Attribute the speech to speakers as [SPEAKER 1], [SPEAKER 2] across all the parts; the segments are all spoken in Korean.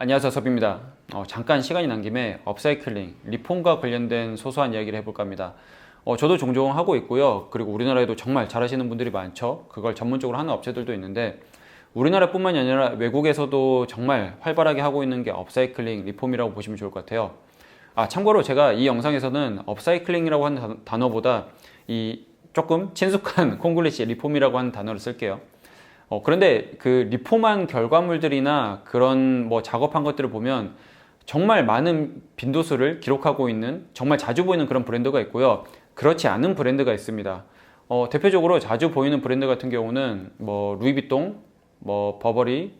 [SPEAKER 1] 안녕하세요, 섭입니다. 잠깐 시간이 난 김에 업사이클링, 리폼과 관련된 소소한 이야기를 해볼까 합니다. 저도 종종 하고 있고요. 그리고 우리나라에도 정말 잘하시는 분들이 많죠. 그걸 전문적으로 하는 업체들도 있는데 우리나라뿐만이 아니라 외국에서도 정말 활발하게 하고 있는 게 업사이클링, 리폼이라고 보시면 좋을 것 같아요. 참고로 제가 이 영상에서는 업사이클링이라고 하는 단어보다 이 조금 친숙한 콩글리시 리폼이라고 하는 단어를 쓸게요. 그런데 그 리폼한 결과물들이나 그런 뭐 작업한 것들을 보면 정말 많은 빈도수를 기록하고 있는 정말 자주 보이는 그런 브랜드가 있고요. 그렇지 않은 브랜드가 있습니다. 대표적으로 자주 보이는 브랜드 같은 경우는 뭐 루이비통, 뭐 버버리,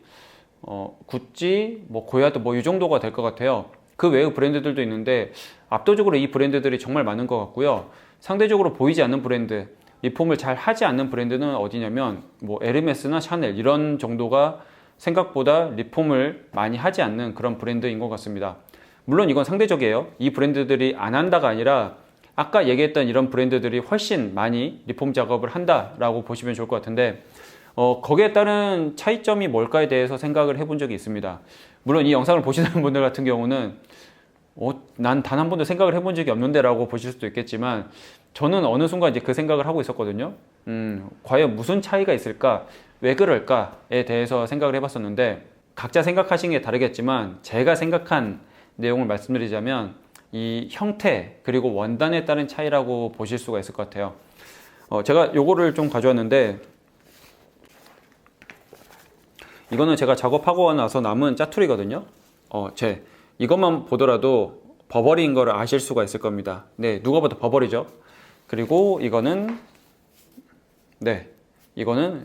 [SPEAKER 1] 구찌, 뭐 고야드 뭐 이 정도가 될 것 같아요. 그 외의 브랜드들도 있는데 압도적으로 이 브랜드들이 정말 많은 것 같고요. 상대적으로 보이지 않는 브랜드, 리폼을 잘 하지 않는 브랜드는 어디냐면 뭐 에르메스나 샤넬 이런 정도가 생각보다 리폼을 많이 하지 않는 그런 브랜드인 것 같습니다. 물론 이건 상대적이에요. 이 브랜드들이 안 한다가 아니라 아까 얘기했던 이런 브랜드들이 훨씬 많이 리폼 작업을 한다라고 보시면 좋을 것 같은데 거기에 따른 차이점이 뭘까에 대해서 생각을 해본 적이 있습니다. 물론 이 영상을 보시는 분들 같은 경우는 난 단 한 번도 생각을 해본 적이 없는데 라고 보실 수도 있겠지만 저는 어느 순간 이제 그 생각을 하고 있었거든요. 과연 무슨 차이가 있을까? 왜 그럴까에 대해서 생각을 해봤었는데 각자 생각하시는 게 다르겠지만 제가 생각한 내용을 말씀드리자면 이 형태 그리고 원단에 따른 차이라고 보실 수가 있을 것 같아요. 제가 요거를 좀 가져왔는데 이거는 제가 작업하고 나서 남은 짜투리거든요. 이것만 보더라도 버버리인 거를 아실 수가 있을 겁니다. 네, 누가 봐도 버버리죠. 그리고 이거는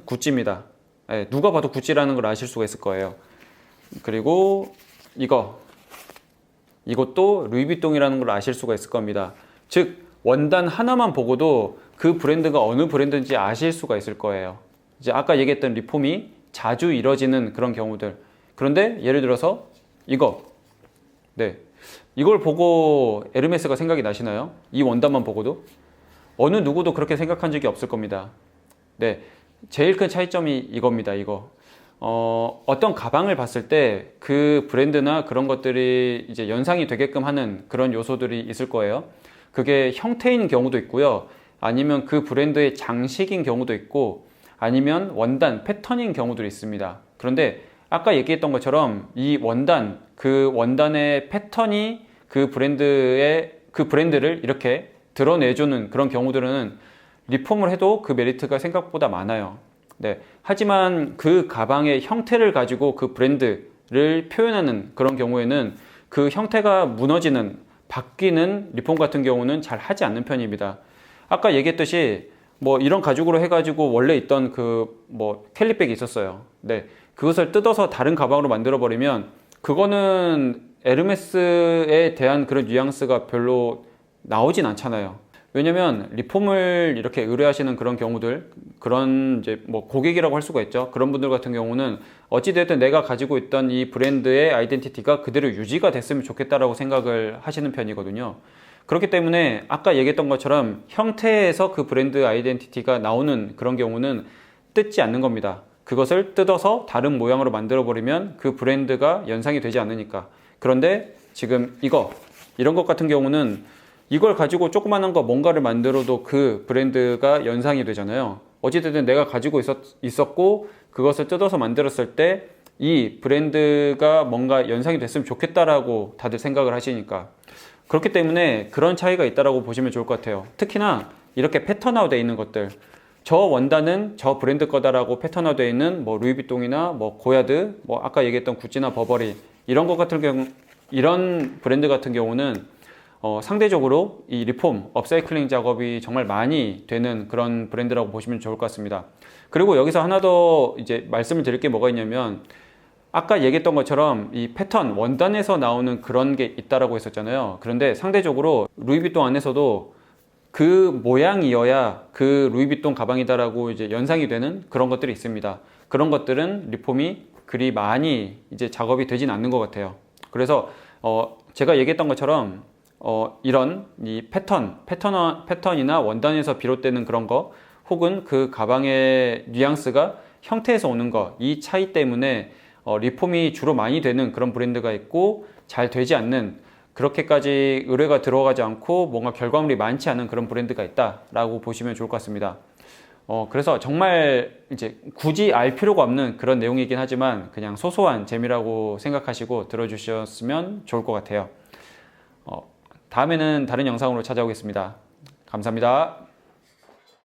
[SPEAKER 1] 구찌입니다. 네, 누가 봐도 구찌라는 걸 아실 수가 있을 거예요. 그리고 이것도 루이비통이라는 걸 아실 수가 있을 겁니다. 즉 원단 하나만 보고도 그 브랜드가 어느 브랜드인지 아실 수가 있을 거예요. 이제 아까 얘기했던 리폼이 자주 이뤄지는 그런 경우들. 그런데 예를 들어서 이걸 보고 에르메스가 생각이 나시나요? 이 원단만 보고도? 어느 누구도 그렇게 생각한 적이 없을 겁니다. 네, 제일 큰 차이점이 이겁니다. 어떤 가방을 봤을 때 그 브랜드나 그런 것들이 이제 연상이 되게끔 하는 그런 요소들이 있을 거예요. 그게 형태인 경우도 있고요. 아니면 그 브랜드의 장식인 경우도 있고 아니면 원단, 패턴인 경우도 있습니다. 그런데 아까 얘기했던 것처럼 이 그 원단의 패턴이 그 브랜드를 이렇게 드러내주는 그런 경우들은 리폼을 해도 그 메리트가 생각보다 많아요. 네. 하지만 그 가방의 형태를 가지고 그 브랜드를 표현하는 그런 경우에는 그 형태가 바뀌는 리폼 같은 경우는 잘 하지 않는 편입니다. 아까 얘기했듯이 뭐 이런 가죽으로 해가지고 원래 있던 캘리백이 있었어요. 네. 그것을 뜯어서 다른 가방으로 만들어 버리면 그거는 에르메스에 대한 그런 뉘앙스가 별로 나오진 않잖아요. 왜냐면 리폼을 이렇게 의뢰하시는 그런 경우들, 그런 이제 뭐 고객이라고 할 수가 있죠. 그런 분들 같은 경우는 어찌됐든 내가 가지고 있던 이 브랜드의 아이덴티티가 그대로 유지가 됐으면 좋겠다라고 생각을 하시는 편이거든요. 그렇기 때문에 아까 얘기했던 것처럼 형태에서 그 브랜드 아이덴티티가 나오는 그런 경우는 뜯지 않는 겁니다. 그것을 뜯어서 다른 모양으로 만들어 버리면 그 브랜드가 연상이 되지 않으니까. 그런데 지금 이런 것 같은 경우는 이걸 가지고 조그마한 거 뭔가를 만들어도 그 브랜드가 연상이 되잖아요. 어찌됐든 내가 가지고 있었고 그것을 뜯어서 만들었을 때 이 브랜드가 뭔가 연상이 됐으면 좋겠다라고 다들 생각을 하시니까. 그렇기 때문에 그런 차이가 있다라고 보시면 좋을 것 같아요. 특히나 이렇게 패턴화되어 있는 것들, 저 원단은 저 브랜드 거다라고 패턴화되어 있는 뭐 루이비통이나 뭐 고야드, 뭐 아까 얘기했던 구찌나 버버리 이런 브랜드 같은 경우는 상대적으로 이 리폼, 업사이클링 작업이 정말 많이 되는 그런 브랜드라고 보시면 좋을 것 같습니다. 그리고 여기서 하나 더 이제 말씀을 드릴 게 뭐가 있냐면 아까 얘기했던 것처럼 이 패턴, 원단에서 나오는 그런 게 있다라고 했었잖아요. 그런데 상대적으로 루이비통 안에서도 그 모양이어야 그 루이비통 가방이다라고 이제 연상이 되는 그런 것들이 있습니다. 그런 것들은 리폼이 그리 많이 이제 작업이 되진 않는 것 같아요. 그래서 제가 얘기했던 것처럼 이런 이 패턴이나 원단에서 비롯되는 그런 거 혹은 그 가방의 뉘앙스가 형태에서 오는 거, 이 차이 때문에 리폼이 주로 많이 되는 그런 브랜드가 있고 잘 되지 않는, 그렇게까지 의뢰가 들어가지 않고 뭔가 결과물이 많지 않은 그런 브랜드가 있다라고 보시면 좋을 것 같습니다. 그래서 정말 이제 굳이 알 필요가 없는 그런 내용이긴 하지만 그냥 소소한 재미라고 생각하시고 들어주셨으면 좋을 것 같아요. 다음에는 다른 영상으로 찾아오겠습니다. 감사합니다.